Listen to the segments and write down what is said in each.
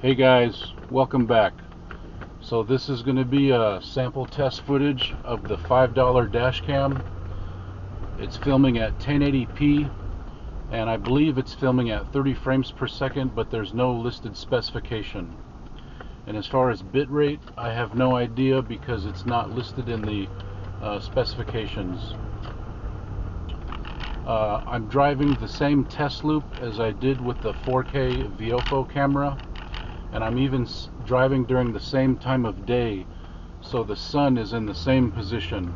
Hey guys, welcome back. So this is going to be a sample test footage of the $5 dash cam. It's filming at 1080p and I believe it's filming at 30 frames per second, but there's no listed specification. And as far as bitrate, I have no idea because it's not listed in the specifications. I'm driving the same test loop as I did with the 4K VOFO camera, and I'm even driving during the same time of day, so the sun is in the same position.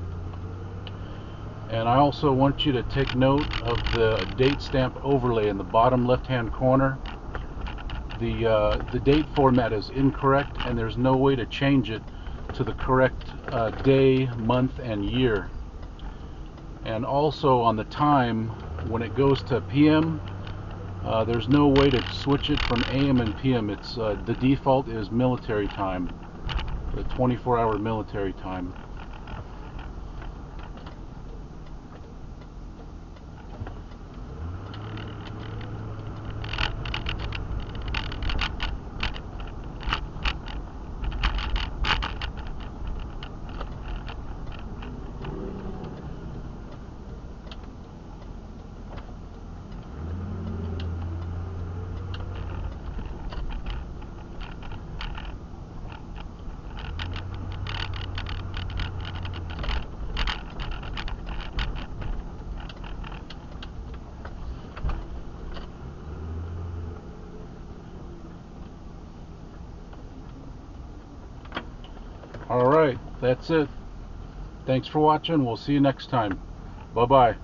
And I also want you to take note of the date stamp overlay in the bottom left hand corner. The date format is incorrect and there's no way to change it to the correct day, month, and year. And also on the time, when it goes to PM, there's no way to switch it from AM and PM. It's the default is military time, the 24-hour military time. Alright, that's it. Thanks for watching. We'll see you next time. Bye-bye.